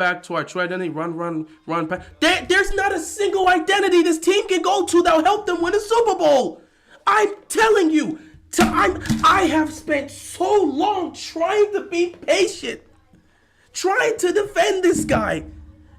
back to our true identity, run. There's not a single identity this team can go to that'll help them win a Super Bowl. I'm telling you, I have spent so long trying to be patient, trying to defend this guy.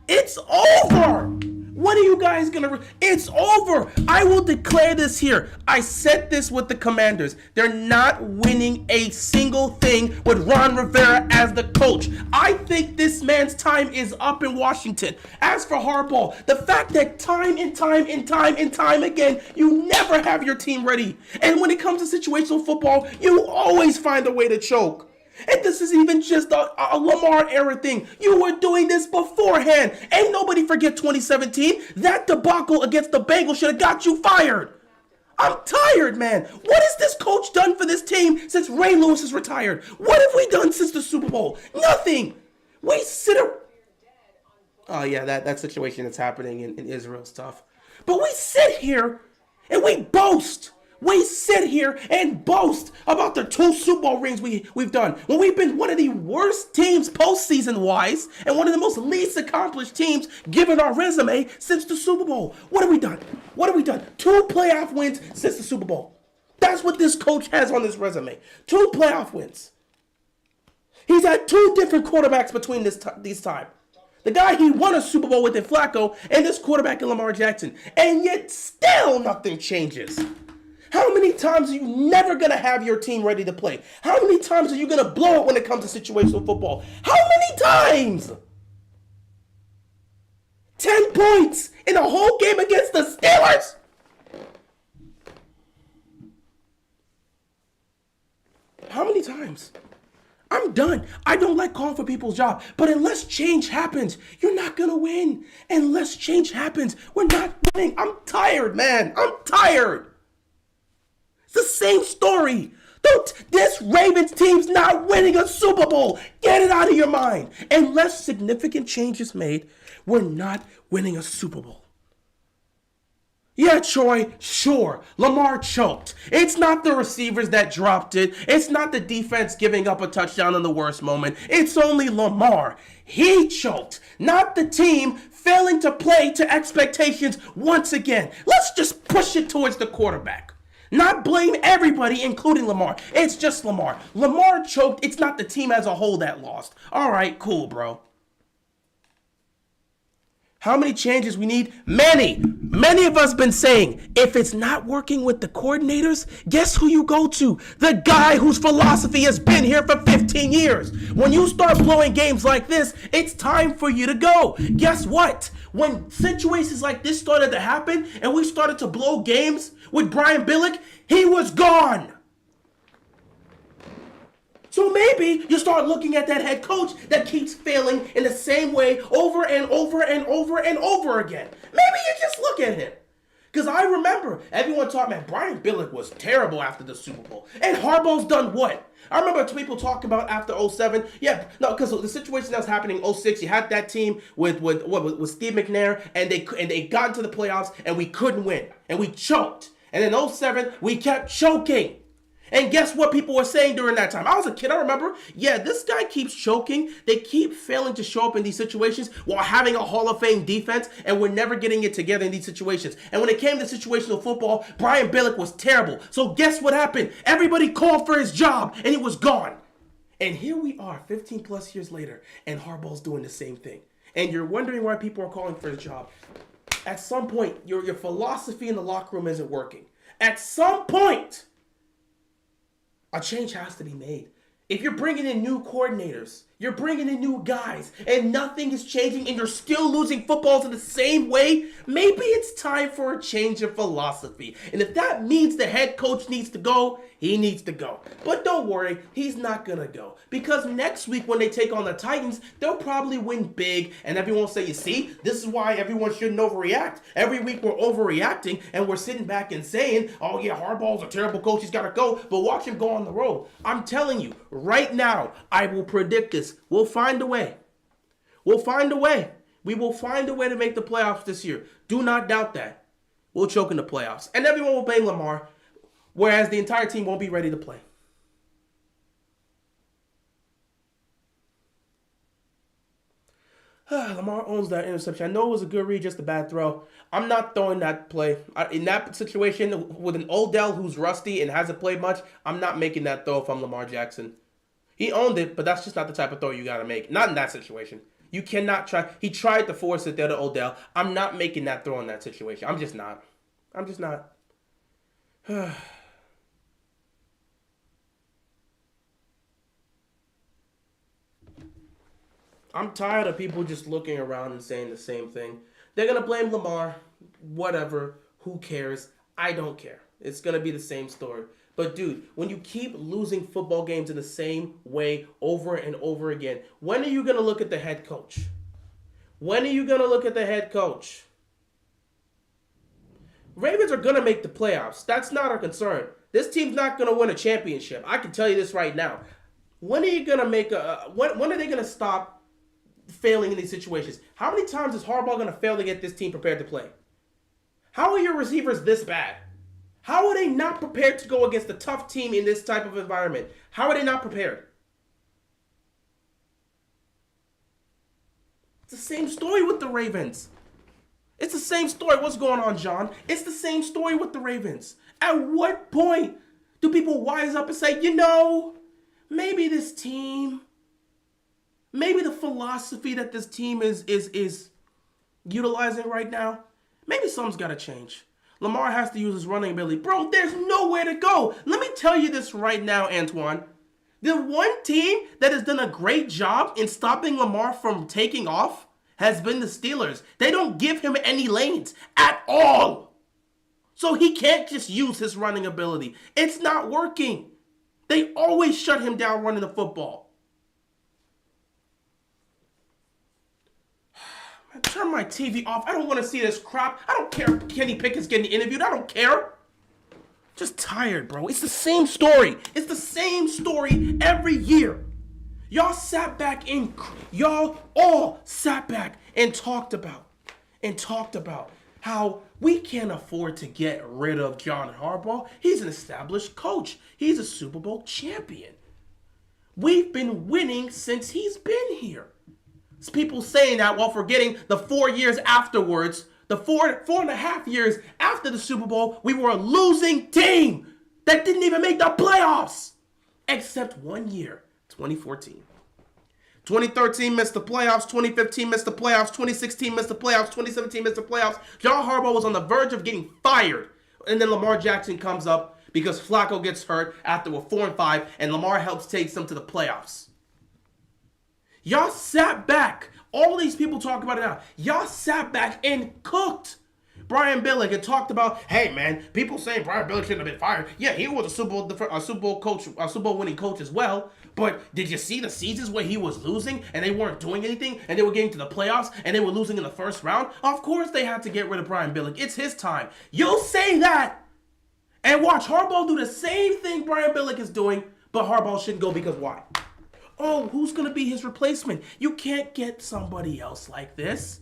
It's over. When are you guys gonna? It's over. I will declare this here. I said this with the Commanders. They're not winning a single thing with Ron Rivera as the coach. I think this man's time is up in Washington. As for Harbaugh, the fact that time and time again, you never have your team ready. And when it comes to situational football, you always find a way to choke. And this is even just a Lamar era thing. You were doing this beforehand. Ain't nobody forget 2017. That debacle against the Bengals should have got you fired. I'm tired, man. What has this coach done for this team since Ray Lewis has retired? What have we done since the Super Bowl? Nothing. We sit around. Oh, yeah, that situation that's happening in Israel is tough. But we sit here and we boast. We sit here and boast about the 2 Super Bowl rings we've done. When we've been one of the worst teams postseason-wise and one of the most least accomplished teams given our resume since the Super Bowl. What have we done? 2 playoff wins since the Super Bowl. That's what this coach has on his resume. 2 playoff wins. He's had 2 different quarterbacks between these time. The guy he won a Super Bowl with in Flacco and this quarterback in Lamar Jackson. And yet still nothing changes. How many times are you never going to have your team ready to play? How many times are you going to blow it when it comes to situational football? How many times? 10 points in a whole game against the Steelers? How many times? I'm done. I don't like calling for people's job. But unless change happens, you're not going to win. Unless change happens, we're not winning. I'm tired, man. I'm tired. It's the same story. This Ravens team's not winning a Super Bowl. Get it out of your mind. Unless significant change is made, we're not winning a Super Bowl. Yeah, Troy, sure, Lamar choked. It's not the receivers that dropped it. It's not the defense giving up a touchdown in the worst moment. It's only Lamar. He choked, not the team failing to play to expectations once again. Let's just push it towards the quarterback. Not blame everybody, including Lamar. It's just Lamar. Lamar choked. It's not the team as a whole that lost. All right, cool, bro. How many changes we need? Many. Many of us been saying, if it's not working with the coordinators, guess who you go to? The guy whose philosophy has been here for 15 years. When you start blowing games like this, it's time for you to go. Guess what? When situations like this started to happen and we started to blow games with Brian Billick, he was gone. So maybe you start looking at that head coach that keeps failing in the same way over and over again. Maybe you just look at him. Because I remember everyone talking, man, Brian Billick was terrible after the Super Bowl. And Harbaugh's done what? I remember people talking about after 07. Yeah, no, because the situation that was happening in 06, you had that team with Steve McNair, and they got into the playoffs, and we couldn't win. And we choked. And in 07, we kept choking. And guess what people were saying during that time? I was a kid, I remember. Yeah, this guy keeps choking. They keep failing to show up in these situations while having a Hall of Fame defense, and we're never getting it together in these situations. And when it came to situational football, Brian Billick was terrible. So guess what happened? Everybody called for his job, and he was gone. And here we are, 15 plus years later, and Harbaugh's doing the same thing. And you're wondering why people are calling for his job. At some point, your philosophy in the locker room isn't working. At some point, a change has to be made. If you're bringing in new coordinators, you're bringing in new guys, and nothing is changing, and you're still losing footballs in the same way, maybe it's time for a change of philosophy. And if that means the head coach needs to go, he needs to go. But don't worry, he's not going to go. Because next week when they take on the Titans, they'll probably win big, and everyone will say, you see, this is why everyone shouldn't overreact. Every week we're overreacting, and we're sitting back and saying, oh yeah, Harbaugh's a terrible coach, he's got to go, but watch him go on the road. I'm telling you, right now, I will predict this. We'll find a way. We'll find a way. We will find a way to make the playoffs this year. Do not doubt that. We'll choke in the playoffs. And everyone will blame Lamar, whereas the entire team won't be ready to play. Lamar owns that interception. I know it was a good read, just a bad throw. I'm not throwing that play. In that situation, with an Odell who's rusty and hasn't played much, I'm not making that throw if I'm Lamar Jackson. He owned it, but that's just not the type of throw you got to make. Not in that situation. You cannot try. He tried to force it there to Odell. I'm not making that throw in that situation. I'm just not. I'm just not. I'm tired of people just looking around and saying the same thing. They're going to blame Lamar. Whatever. Who cares? I don't care. It's going to be the same story. But, dude, when you keep losing football games in the same way over and over again, when are you going to look at the head coach? When are you going to look at the head coach? Ravens are going to make the playoffs. That's not our concern. This team's not going to win a championship. I can tell you this right now. When are you going to make when are they going to stop failing in these situations? How many times is Harbaugh going to fail to get this team prepared to play? How are your receivers this bad? How are they not prepared to go against a tough team in this type of environment? How are they not prepared? It's the same story with the Ravens. It's the same story. What's going on, John? It's the same story with the Ravens. At what point do people wise up and say, maybe this team, maybe the philosophy that this team is utilizing right now, maybe something's got to change. Lamar has to use his running ability. Bro, there's nowhere to go. Let me tell you this right now, Antoine. The one team that has done a great job in stopping Lamar from taking off has been the Steelers. They don't give him any lanes at all. So he can't just use his running ability. It's not working. They always shut him down running the football. Man, turn my TV off. I don't want to see this crap. I don't care if Kenny Pickett's getting interviewed. I don't care. Just tired, bro. It's the same story. It's the same story every year. Y'all all sat back and talked about how we can't afford to get rid of John Harbaugh. He's an established coach. He's a Super Bowl champion. We've been winning since he's been here. It's people saying that while forgetting the 4 years afterwards, the four and a half years after the Super Bowl, we were a losing team that didn't even make the playoffs. Except 1 year, 2014. 2013 missed the playoffs. 2015 missed the playoffs. 2016 missed the playoffs. 2017 missed the playoffs. John Harbaugh was on the verge of getting fired. And then Lamar Jackson comes up because Flacco gets hurt after we're 4-5, and Lamar helps take them to the playoffs. Y'all sat back. All these people talk about it now. Y'all sat back and cooked. Brian Billick had talked about, hey man, people saying Brian Billick shouldn't have been fired. Yeah, he was a Super Bowl coach, a Super Bowl winning coach as well. But did you see the seasons where he was losing and they weren't doing anything and they were getting to the playoffs and they were losing in the first round? Of course they had to get rid of Brian Billick. It's his time. You'll say that and watch Harbaugh do the same thing Brian Billick is doing, but Harbaugh shouldn't go because why? Oh, who's going to be his replacement? You can't get somebody else like this.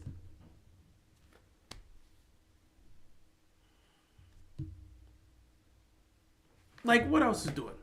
Like, what else is doing?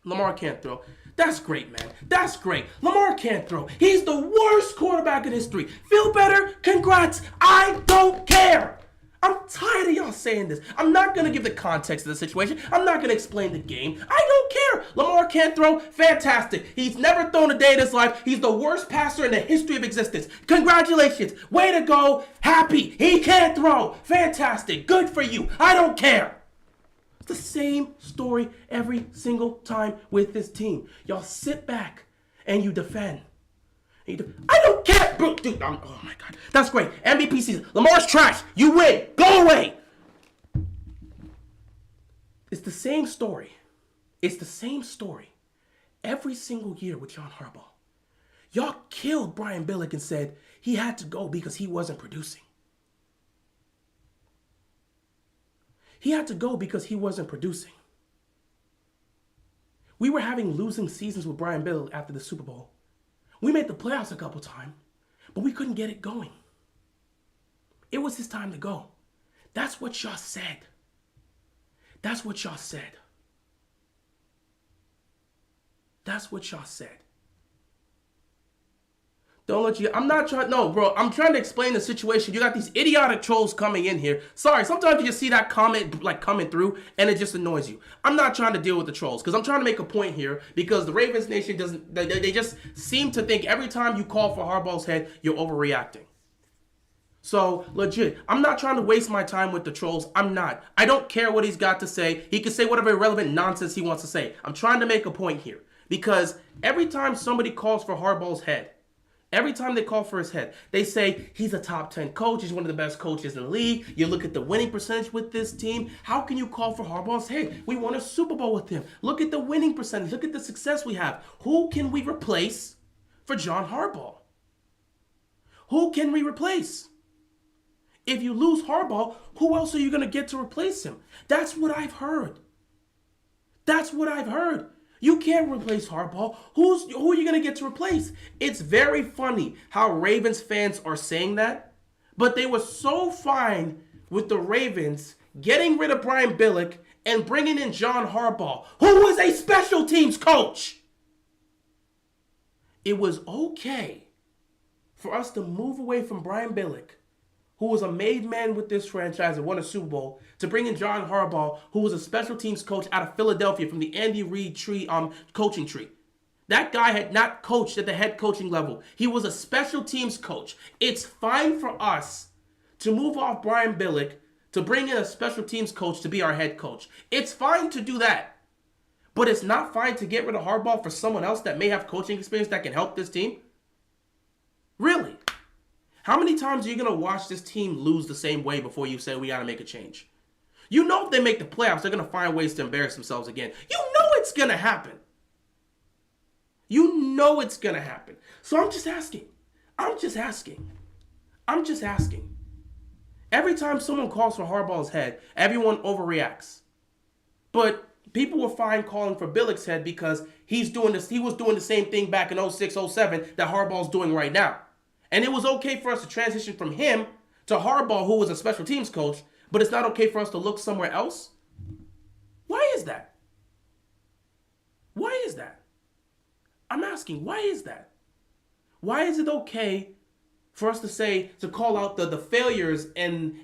Lamar can't throw. That's great, man. That's great. Lamar can't throw. He's the worst quarterback in history. Feel better? Congrats. I don't care. I'm tired of y'all saying this. I'm not going to give the context of the situation. I'm not going to explain the game. I don't care. Lamar can't throw. Fantastic. He's never thrown a day in his life. He's the worst passer in the history of existence. Congratulations. Way to go. Happy. He can't throw. Fantastic. Good for you. I don't care. It's the same story every single time with this team. Y'all sit back and you defend. I don't care, bro. Dude, oh my God. That's great. MVP season. Lamar's trash. You win. Go away. It's the same story. It's the same story every single year with John Harbaugh. Y'all killed Brian Billick and said he had to go because he wasn't producing. He had to go because he wasn't producing. We were having losing seasons with Brian Billick after the Super Bowl. We made the playoffs a couple times, but we couldn't get it going. It was his time to go. That's what y'all said. That's what y'all said. That's what y'all said. Don't let you. I'm not trying. No, bro. I'm trying to explain the situation. You got these idiotic trolls coming in here. Sorry, sometimes you just see that comment like coming through, and it just annoys you. I'm not trying to deal with the trolls because I'm trying to make a point here. Because the Ravens Nation doesn't. They just seem to think every time you call for Harbaugh's head, you're overreacting. So, legit, I'm not trying to waste my time with the trolls. I'm not. I don't care what he's got to say. He can say whatever irrelevant nonsense he wants to say. I'm trying to make a point here. Because every time somebody calls for Harbaugh's head, every time they call for his head, they say he's a top 10 coach. He's one of the best coaches in the league. You look at the winning percentage with this team. How can you call for Harbaugh's head? We won a Super Bowl with him. Look at the winning percentage. Look at the success we have. Who can we replace for John Harbaugh? Who can we replace? If you lose Harbaugh, who else are you going to get to replace him? That's what I've heard. That's what I've heard. You can't replace Harbaugh. Who are you going to get to replace? It's very funny how Ravens fans are saying that, but they were so fine with the Ravens getting rid of Brian Billick and bringing in John Harbaugh, who was a special teams coach. It was okay for us to move away from Brian Billick, who was a made man with this franchise and won a Super Bowl, to bring in John Harbaugh, who was a special teams coach out of Philadelphia from the Andy Reid coaching tree. That guy had not coached at the head coaching level. He was a special teams coach. It's fine for us to move off Brian Billick to bring in a special teams coach to be our head coach. It's fine to do that. But it's not fine to get rid of Harbaugh for someone else that may have coaching experience that can help this team? Really? How many times are you going to watch this team lose the same way before you say we got to make a change? You know if they make the playoffs, they're going to find ways to embarrass themselves again. You know it's going to happen. You know it's going to happen. So I'm just asking. Every time someone calls for Harbaugh's head, everyone overreacts. But people were fine calling for Billick's head because he was doing the same thing back in 06, 07 that Harbaugh's doing right now. And it was okay for us to transition from him to Harbaugh, who was a special teams coach, but it's not okay for us to look somewhere else? Why is that? Why is that? I'm asking, why is that? Why is it okay for us to call out the failures and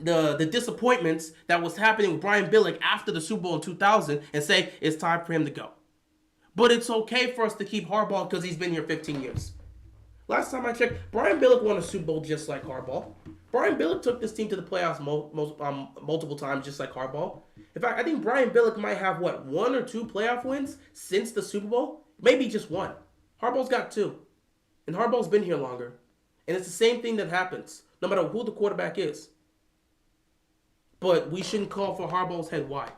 the disappointments that was happening with Brian Billick after the Super Bowl in 2000 and say it's time for him to go? But it's okay for us to keep Harbaugh because he's been here 15 years. Last time I checked, Brian Billick won a Super Bowl just like Harbaugh. Brian Billick took this team to the playoffs multiple times just like Harbaugh. In fact, I think Brian Billick might have, one or two playoff wins since the Super Bowl? Maybe just one. Harbaugh's got two. And Harbaugh's been here longer. And it's the same thing that happens, no matter who the quarterback is. But we shouldn't call for Harbaugh's head. Why?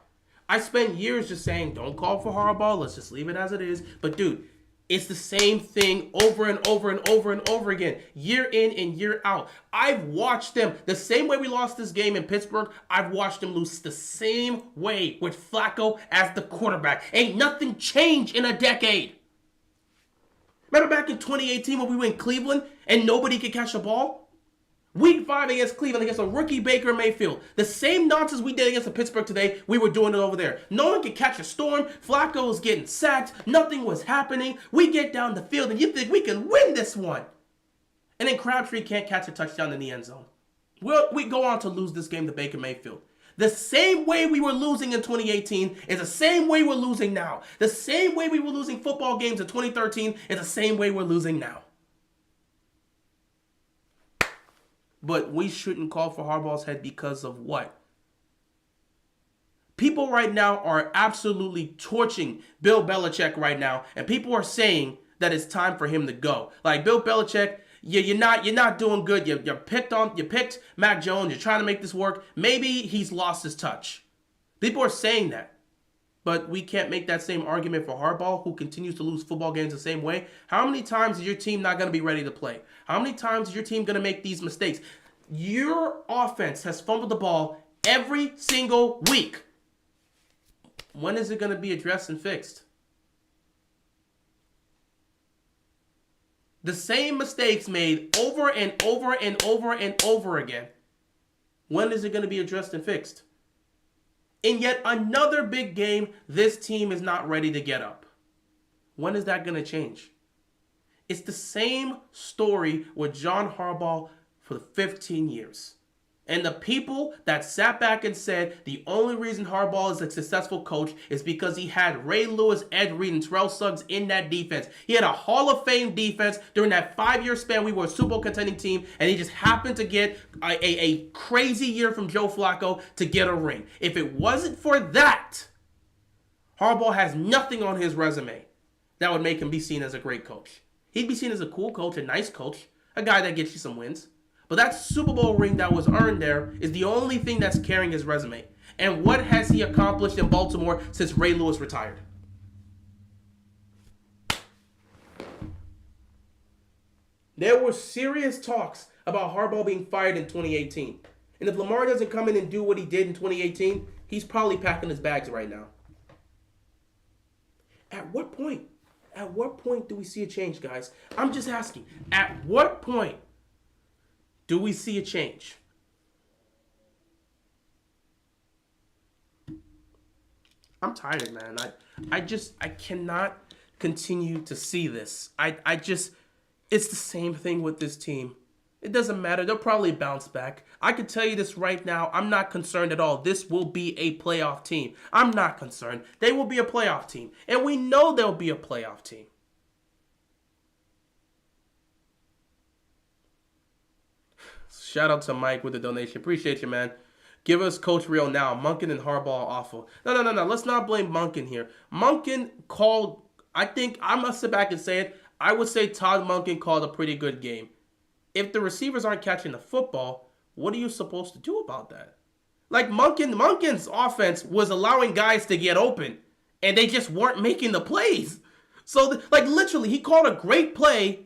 I spent years just saying, don't call for Harbaugh. Let's just leave it as it is. But, dude, it's the same thing over and over and over and over again, year in and year out. I've watched them the same way we lost this game in Pittsburgh. I've watched them lose the same way with Flacco as the quarterback. Ain't nothing changed in a decade. Remember back in 2018 when we were in Cleveland and nobody could catch the ball? Week 5 against Cleveland against a rookie Baker Mayfield. The same nonsense we did against the Pittsburgh today, we were doing it over there. No one could catch a storm. Flacco was getting sacked. Nothing was happening. We get down the field and you think we can win this one. And then Crabtree can't catch a touchdown in the end zone. We go on to lose this game to Baker Mayfield. The same way we were losing in 2018 is the same way we're losing now. The same way we were losing football games in 2013 is the same way we're losing now. But we shouldn't call for Harbaugh's head because of what? People right now are absolutely torching Bill Belichick right now, and people are saying that it's time for him to go. Like Bill Belichick, you're not doing good. You picked Mac Jones. You're trying to make this work. Maybe he's lost his touch. People are saying that. But we can't make that same argument for Harbaugh, who continues to lose football games the same way. How many times is your team not going to be ready to play? How many times is your team going to make these mistakes? Your offense has fumbled the ball every single week. When is it going to be addressed and fixed? The same mistakes made over and over and over and over again. When is it going to be addressed and fixed? In yet another big game, this team is not ready to get up. When is that going to change? It's the same story with John Harbaugh for the 15 years. And the people that sat back and said the only reason Harbaugh is a successful coach is because he had Ray Lewis, Ed Reed, and Terrell Suggs in that defense. He had a Hall of Fame defense during that 5-year span. We were a Super Bowl contending team, and he just happened to get a crazy year from Joe Flacco to get a ring. If it wasn't for that, Harbaugh has nothing on his resume that would make him be seen as a great coach. He'd be seen as a cool coach, a nice coach, a guy that gets you some wins. But that Super Bowl ring that was earned there is the only thing that's carrying his resume. And what has he accomplished in Baltimore since Ray Lewis retired? There were serious talks about Harbaugh being fired in 2018. And if Lamar doesn't come in and do what he did in 2018, he's probably packing his bags right now. At what point? At what point do we see a change, guys? I'm just asking. At what point do we see a change? I'm tired, man. I cannot continue to see this. It's the same thing with this team. It doesn't matter. They'll probably bounce back. I can tell you this right now. I'm not concerned at all. This will be a playoff team. I'm not concerned. They will be a playoff team. And we know they'll be a playoff team. Shout out to Mike with the donation. Appreciate you, man. Give us Coach Real now. Monken and Harbaugh awful. No. Let's not blame Monken here. Monken called, I think, I must sit back and say it. I would say Todd Monken called a pretty good game. If the receivers aren't catching the football, what are you supposed to do about that? Like Monken's offense was allowing guys to get open, and they just weren't making the plays. So, literally, he called a great play.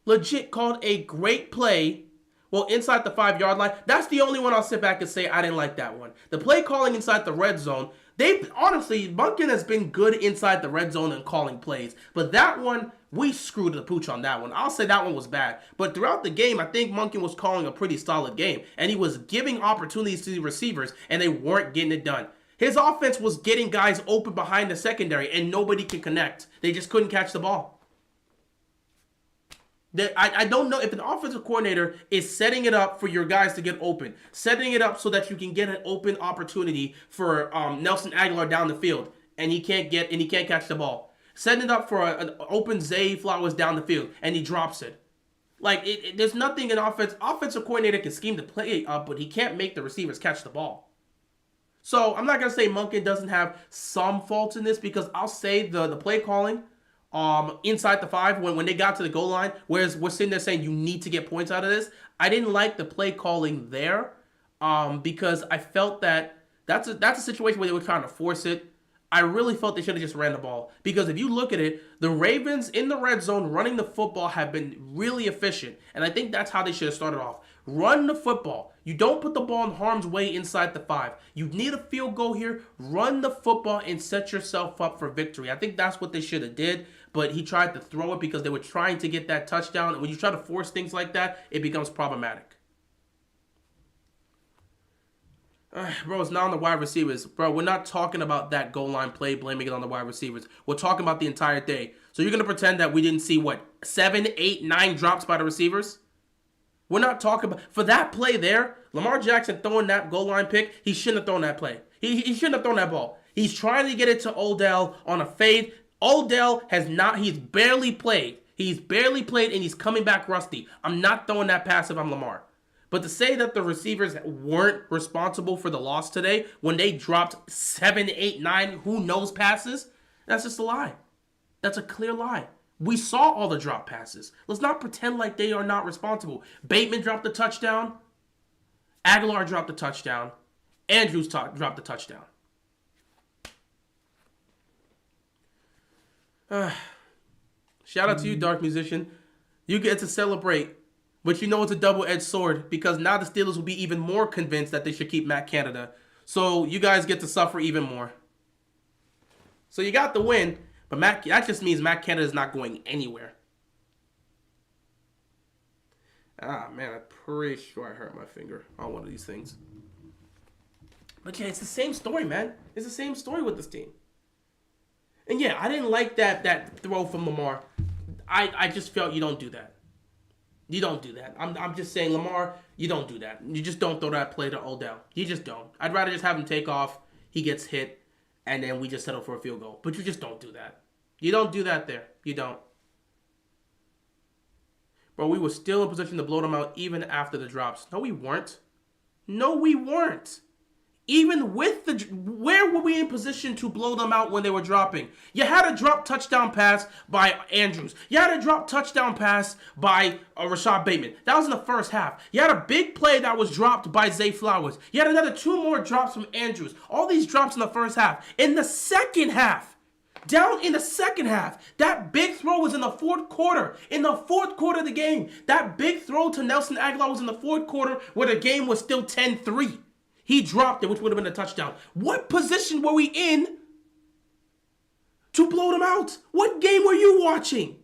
Legit called a great play. Well, inside the 5-yard line, that's the only one I'll sit back and say I didn't like that one. The play calling inside the red zone, honestly, Monken has been good inside the red zone and calling plays. But that one, we screwed the pooch on that one. I'll say that one was bad. But throughout the game, I think Monken was calling a pretty solid game. And he was giving opportunities to the receivers, and they weren't getting it done. His offense was getting guys open behind the secondary, and nobody could connect. They just couldn't catch the ball. I don't know if an offensive coordinator is setting it up for your guys to get open, setting it up so that you can get an open opportunity for Nelson Aguilar down the field, and he can't catch the ball. Setting it up for an open Zay Flowers down the field, and he drops it. There's nothing an offensive coordinator can scheme to play up, but he can't make the receivers catch the ball. So I'm not gonna say Monken doesn't have some faults in this, because I'll say the play calling. Inside the 5, when they got to the goal line, whereas we're sitting there saying you need to get points out of this, I didn't like the play calling there, because I felt that that's a situation where they were trying to force it. I really felt they should have just ran the ball, because if you look at it, the Ravens in the red zone running the football have been really efficient, and I think that's how they should have started off. Run the football. You don't put the ball in harm's way inside the 5. You need a field goal here. Run the football and set yourself up for victory. I think that's what they should have did, but he tried to throw it because they were trying to get that touchdown, and when you try to force things like that, it becomes problematic. Bro, it's not on the wide receivers. Bro, we're not talking about that goal line play, blaming it on the wide receivers. We're talking about the entire day. So you're going to pretend that we didn't see, 7, 8, 9 drops by the receivers? We're not talking about... For that play there, Lamar Jackson throwing that goal line pick, he shouldn't have thrown that play. He shouldn't have thrown that ball. He's trying to get it to Odell on a fade. Odell he's barely played. He's barely played, and he's coming back rusty. I'm not throwing that pass if I'm Lamar. But to say that the receivers weren't responsible for the loss today when they dropped 7, 8, 9 who knows passes, that's just a lie. That's a clear lie. We saw all the drop passes. Let's not pretend like they are not responsible. Bateman dropped the touchdown. Aguilar dropped the touchdown. Andrews dropped the touchdown. Shout out to you, Dark Musician. You get to celebrate, but you know it's a double-edged sword, because now the Steelers will be even more convinced that they should keep Matt Canada. So you guys get to suffer even more. So you got the win, but that just means Matt Canada is not going anywhere. Ah, man, I'm pretty sure I hurt my finger on one of these things. But yeah, it's the same story, man. It's the same story with this team. And yeah, I didn't like that throw from Lamar. I just felt you don't do that. You don't do that. I'm just saying, Lamar, you don't do that. You just don't throw that play to Odell. You just don't. I'd rather just have him take off. He gets hit, and then we just settle for a field goal. But you just don't do that. You don't do that there. You don't. Bro, we were still in position to blow them out even after the drops. No, we weren't. No, we weren't. Even with the... Where were we in position to blow them out when they were dropping? You had a drop touchdown pass by Andrews. You had a drop touchdown pass by Rashad Bateman. That was in the first half. You had a big play that was dropped by Zay Flowers. You had another 2 more drops from Andrews. All these drops in the first half. In the second half, down in the second half, that big throw was in the fourth quarter. In the fourth quarter of the game. That big throw to Nelson Aguilar was in the fourth quarter where the game was still 10-3. He dropped it, which would have been a touchdown. What position were we in to blow them out? What game were you watching?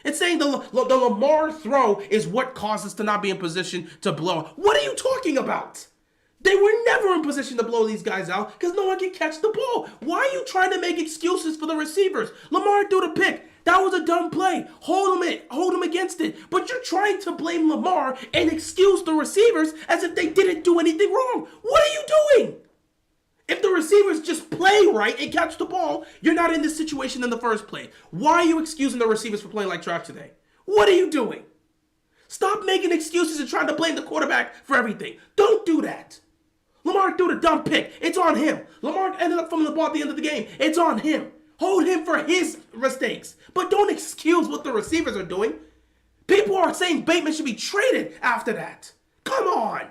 It's saying the Lamar throw is what caused us to not be in position to blow. What are you talking about? They were never in position to blow these guys out because no one can catch the ball. Why are you trying to make excuses for the receivers? Lamar threw the pick. That was a dumb play. Hold him against it. But you're trying to blame Lamar and excuse the receivers as if they didn't do anything wrong. What are you doing? If the receivers just play right and catch the ball, you're not in this situation in the first place. Why are you excusing the receivers for playing like trash today? What are you doing? Stop making excuses and trying to blame the quarterback for everything. Don't do that. Lamar threw the dumb pick. It's on him. Lamar ended up fumbling the ball at the end of the game. It's on him. Hold him for his mistakes. But don't excuse what the receivers are doing. People are saying Bateman should be traded after that. Come on.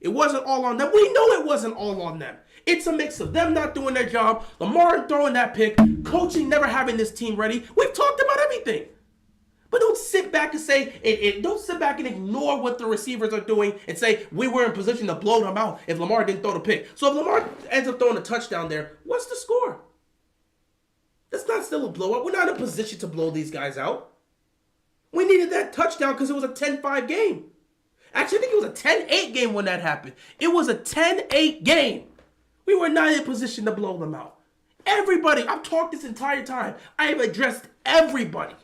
It wasn't all on them. We know it wasn't all on them. It's a mix of them not doing their job, Lamar throwing that pick, coaching never having this team ready. We've talked about everything. But don't sit back and say, don't sit back and ignore what the receivers are doing and say, we were in position to blow them out if Lamar didn't throw the pick. So if Lamar ends up throwing a touchdown there, what's the score? That's not still a blowout. We're not in a position to blow these guys out. We needed that touchdown because it was a 10-5 game. Actually, I think it was a 10-8 game when that happened. It was a 10-8 game. We were not in a position to blow them out. Everybody, I've talked this entire time. I have addressed everybody.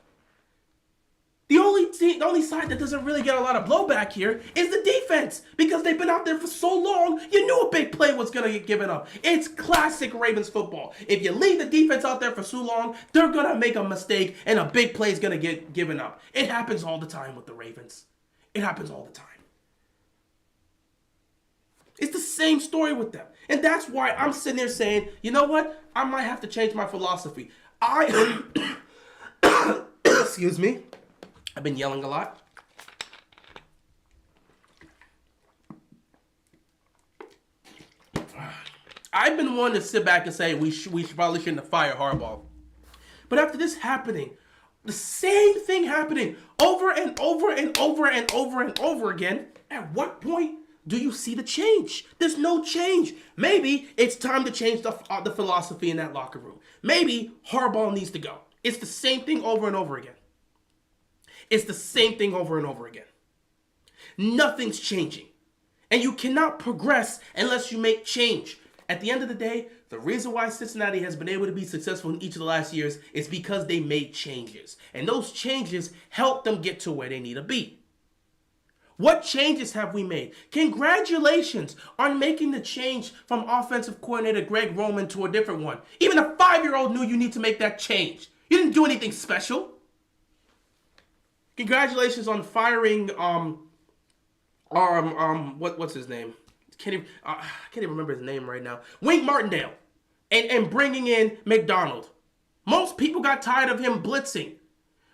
The only side that doesn't really get a lot of blowback here is the defense because they've been out there for so long. You knew a big play was going to get given up. It's classic Ravens football. If you leave the defense out there for so long, they're going to make a mistake and a big play is going to get given up. It happens all the time with the Ravens. It happens all the time. It's the same story with them. And that's why I'm sitting there saying, you know what? I might have to change my philosophy. Excuse me. I've been yelling a lot. I've been one to sit back and say we probably shouldn't have fired Harbaugh. But after this happening, the same thing happening over and over and over and over and over again, at what point do you see the change? There's no change. Maybe it's time to change the philosophy in that locker room. Maybe Harbaugh needs to go. It's the same thing over and over again. It's the same thing over and over again. Nothing's changing. And you cannot progress unless you make change. At the end of the day, the reason why Cincinnati has been able to be successful in each of the last years is because they made changes. And those changes help them get to where they need to be. What changes have we made? Congratulations on making the change from offensive coordinator Greg Roman to a different one. Even a 5-year-old knew you need to make that change. You didn't do anything special. Congratulations on firing what's his name? I can't even remember his name right now. Wink Martindale, and bringing in McDonald. Most people got tired of him blitzing.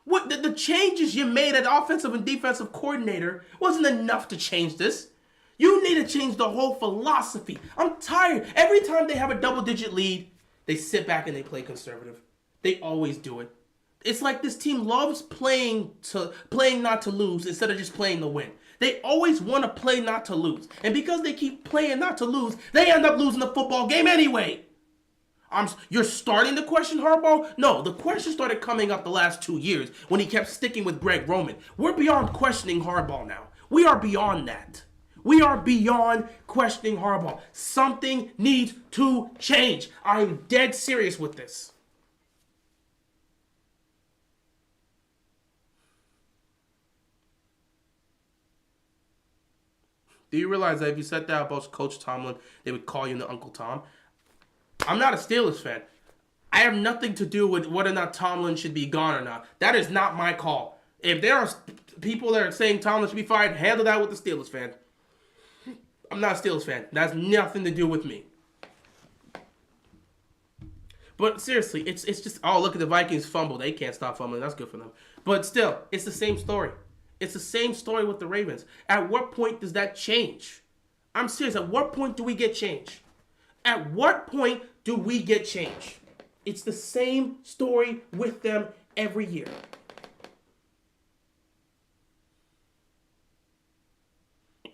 What the changes you made at offensive and defensive coordinator wasn't enough to change this. You need to change the whole philosophy. I'm tired. Every time they have a double-digit lead, they sit back and they play conservative. They always do it. It's like this team loves playing not to lose instead of just playing to win. They always want to play not to lose. And because they keep playing not to lose, they end up losing the football game anyway. You're starting to question Harbaugh? No, the question started coming up the last 2 years when he kept sticking with Greg Roman. We're beyond questioning Harbaugh now. We are beyond that. We are beyond questioning Harbaugh. Something needs to change. I'm dead serious with this. Do you realize that if you said that about Coach Tomlin, they would call you the Uncle Tom? I'm not a Steelers fan. I have nothing to do with whether or not Tomlin should be gone or not. That is not my call. If there are people that are saying Tomlin should be fired, handle that with the Steelers fan. I'm not a Steelers fan. That has nothing to do with me. But seriously, it's just, oh, look at the Vikings fumble. They can't stop fumbling. That's good for them. But still, it's the same story. It's the same story with the Ravens. At what point does that change? I'm serious. At what point do we get change? At what point do we get change? It's the same story with them every year.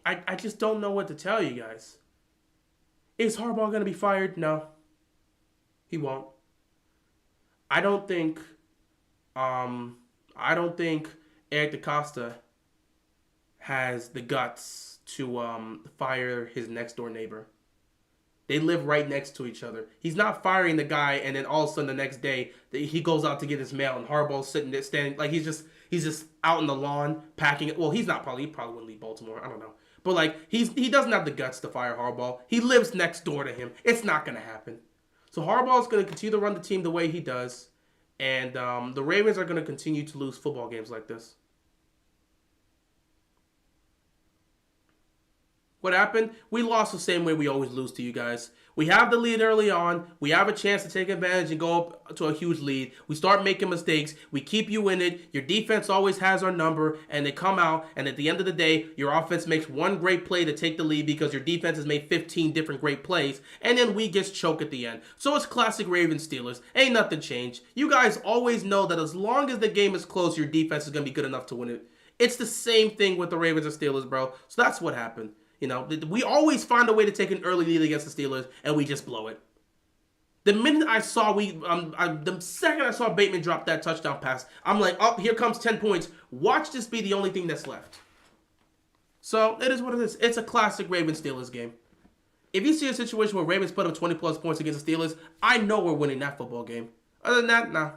I just don't know what to tell you guys. Is Harbaugh going to be fired? No. He won't. I don't think Eric DaCosta has the guts to fire his next door neighbor. They live right next to each other. He's not firing the guy, and then all of a sudden the next day he goes out to get his mail, and Harbaugh's sitting there standing like he's just out on the lawn packing it. Well, he probably wouldn't leave Baltimore. I don't know, but like he doesn't have the guts to fire Harbaugh. He lives next door to him. It's not gonna happen. So Harbaugh's gonna continue to run the team the way he does, and the Ravens are gonna continue to lose football games like this. What happened? We lost the same way we always lose to you guys. We have the lead early on. We have a chance to take advantage and go up to a huge lead. We start making mistakes. We keep you in it. Your defense always has our number, and they come out, and at the end of the day, your offense makes one great play to take the lead because your defense has made 15 different great plays, and then we get choked at the end. So it's classic Ravens Steelers. Ain't nothing changed. You guys always know that as long as the game is close, your defense is going to be good enough to win it. It's the same thing with the Ravens and Steelers, bro. So that's what happened. You know, we always find a way to take an early lead against the Steelers, and we just blow it. The minute I saw the second I saw Bateman drop that touchdown pass, I'm like, oh, here comes 10 points. Watch this be the only thing that's left. So it is what it is. It's a classic Ravens-Steelers game. If you see a situation where Ravens put up 20-plus points against the Steelers, I know we're winning that football game. Other than that, nah.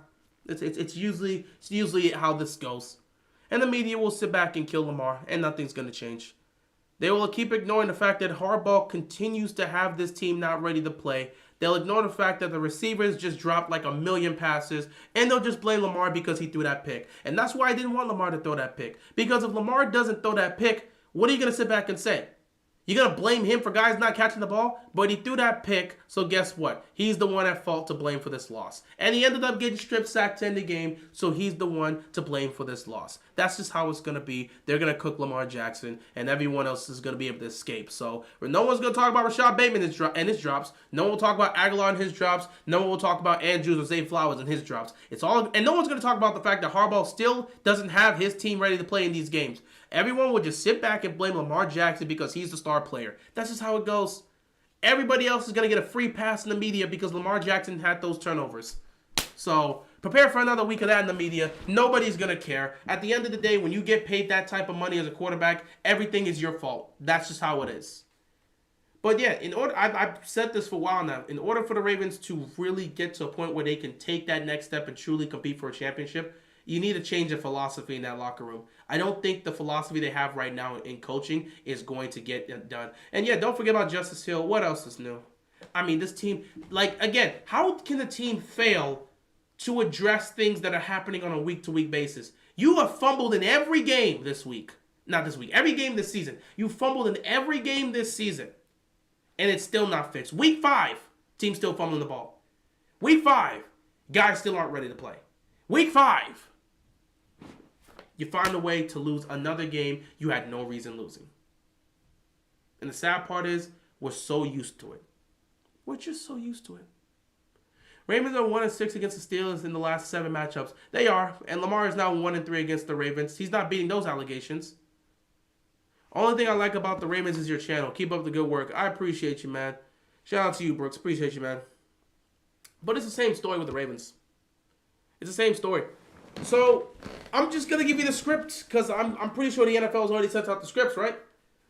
It's usually how this goes. And the media will sit back and kill Lamar, and nothing's going to change. They will keep ignoring the fact that Harbaugh continues to have this team not ready to play. They'll ignore the fact that the receivers just dropped like 1 million passes, and they'll just blame Lamar because he threw that pick. And that's why I didn't want Lamar to throw that pick. Because if Lamar doesn't throw that pick, what are you going to sit back and say? You're going to blame him for guys not catching the ball? But he threw that pick, so guess what? He's the one at fault to blame for this loss. And he ended up getting strip sacked to end the game, so he's the one to blame for this loss. That's just how it's going to be. They're going to cook Lamar Jackson, and everyone else is going to be able to escape. So no one's going to talk about Rashad Bateman and his drops. No one will talk about Aguilar and his drops. No one will talk about Andrews or Zay Flowers and his drops. It's all, and no one's going to talk about the fact that Harbaugh still doesn't have his team ready to play in these games. Everyone will just sit back and blame Lamar Jackson because he's the star player. That's just how it goes. Everybody else is going to get a free pass in the media because Lamar Jackson had those turnovers. So prepare for another week of that in the media. Nobody's going to care. At the end of the day, when you get paid that type of money as a quarterback, everything is your fault. That's just how it is. But yeah, I've said this for a while now. In order for the Ravens to really get to a point where they can take that next step and truly compete for a championship, you need to change the philosophy in that locker room. I don't think the philosophy they have right now in coaching is going to get done. And yeah, don't forget about Justice Hill. What else is new? I mean, this team, like, again, how can the team fail to address things that are happening on a week-to-week basis? You have fumbled in every game this week. Not this week. Every game this season. You fumbled in every game this season. And it's still not fixed. Week 5, team still fumbling the ball. Week 5, guys still aren't ready to play. Week 5, you find a way to lose another game you had no reason losing. And the sad part is, we're so used to it. We're just so used to it. Ravens are 1-6 against the Steelers in the last 7 matchups. They are, and Lamar is now 1-3 against the Ravens. He's not beating those allegations. Only thing I like about the Ravens is your channel. Keep up the good work. I appreciate you, man. Shout out to you, Brooks. Appreciate you, man. But it's the same story with the Ravens. It's the same story. So, I'm just going to give you the script because I'm pretty sure the NFL has already sent out the scripts, right?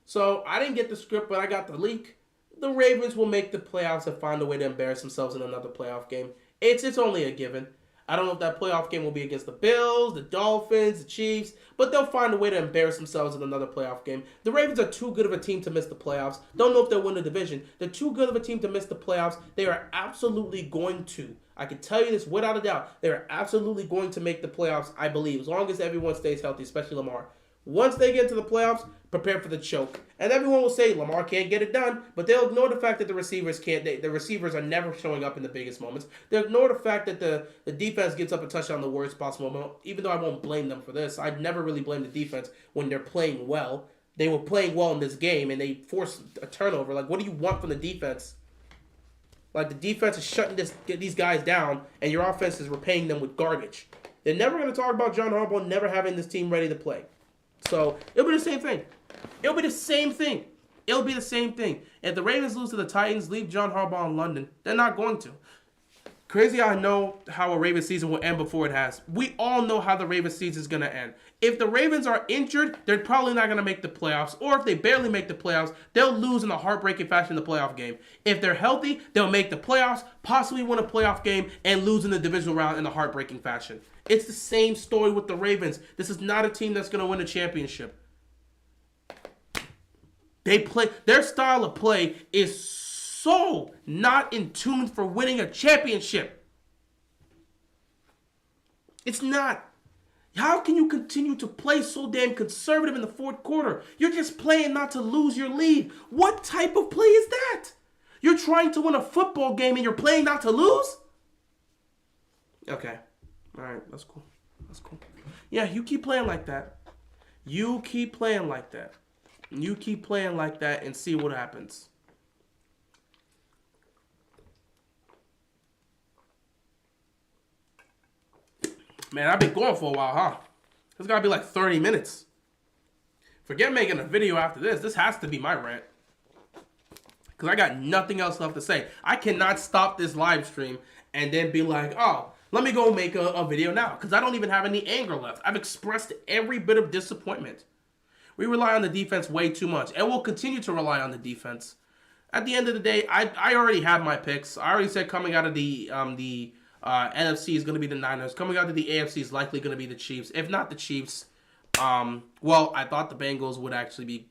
So, I didn't get the script, but I got the leak. The Ravens will make the playoffs and find a way to embarrass themselves in another playoff game. It's only a given. I don't know if that playoff game will be against the Bills, the Dolphins, the Chiefs, but they'll find a way to embarrass themselves in another playoff game. The Ravens are too good of a team to miss the playoffs. Don't know if they'll win the division. They're too good of a team to miss the playoffs. They are absolutely going to. I can tell you this without a doubt. They are absolutely going to make the playoffs, I believe, as long as everyone stays healthy, especially Lamar. Once they get to the playoffs, prepare for the choke. And everyone will say Lamar can't get it done, but they'll ignore the fact that the receivers can't. The receivers are never showing up in the biggest moments. They'll ignore the fact that the defense gives up a touchdown in the worst possible moment, even though I won't blame them for this. I'd never really blame the defense when they're playing well. They were playing well in this game, and they forced a turnover. Like, what do you want from the defense? Like, the defense is shutting these guys down, and your offense is repaying them with garbage. They're never going to talk about John Harbaugh never having this team ready to play. So, it'll be the same thing. It'll be the same thing. It'll be the same thing. If the Ravens lose to the Titans, leave John Harbaugh in London. They're not going to. Crazy, I know how a Ravens season will end before it has. We all know how the Ravens season is going to end. If the Ravens are injured, they're probably not going to make the playoffs. Or if they barely make the playoffs, they'll lose in a heartbreaking fashion in the playoff game. If they're healthy, they'll make the playoffs, possibly win a playoff game, and lose in the divisional round in a heartbreaking fashion. It's the same story with the Ravens. This is not a team that's going to win a championship. Their style of play is so not in tune for winning a championship. It's not. How can you continue to play so damn conservative in the fourth quarter? You're just playing not to lose your lead. What type of play is that? You're trying to win a football game and you're playing not to lose? Okay. All right, that's cool. That's cool. Yeah, you keep playing like that. You keep playing like that. You keep playing like that and see what happens. Man, I've been going for a while, huh? It's got to be like 30 minutes. Forget making a video after this. This has to be my rant. Because I got nothing else left to say. I cannot stop this live stream and then be like, oh, let me go make a video now. Because I don't even have any anger left. I've expressed every bit of disappointment. We rely on the defense way too much. And we'll continue to rely on the defense. At the end of the day, I already have my picks. I already said coming out of the NFC is going to be the Niners. Coming out of the AFC is likely going to be the Chiefs. If not the Chiefs, well, I thought the Bengals would actually be,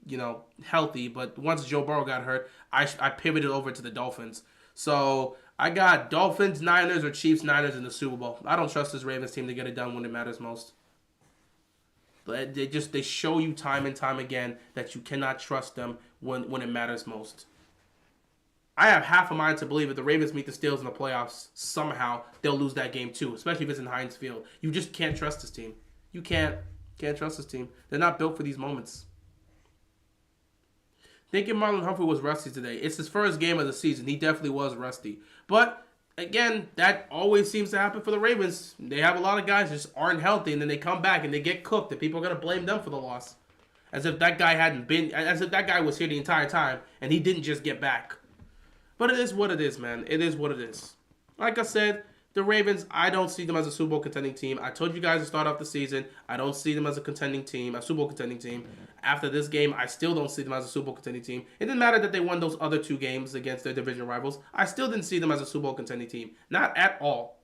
healthy. But once Joe Burrow got hurt, I pivoted over to the Dolphins. So I got Dolphins, Niners, or Chiefs, Niners in the Super Bowl. I don't trust this Ravens team to get it done when it matters most. They show you time and time again that you cannot trust them when it matters most. I have half a mind to believe if the Ravens meet the Steelers in the playoffs, somehow they'll lose that game too, especially if it's in Heinz Field. You just can't trust this team. You can't trust this team. They're not built for these moments. Thinking Marlon Humphrey was rusty today. It's his first game of the season. He definitely was rusty. But again, that always seems to happen for the Ravens. They have a lot of guys just aren't healthy, and then they come back and they get cooked, and people are gonna blame them for the loss, as if that guy was here the entire time and he didn't just get back. But it is what it is, man. It is what it is. Like I said, the Ravens, I don't see them as a Super Bowl contending team. I told you guys to start off the season, I don't see them as a contending team, a Super Bowl contending team. After this game, I still don't see them as a Super Bowl contending team. It didn't matter that they won those other two games against their division rivals. I still didn't see them as a Super Bowl contending team. Not at all.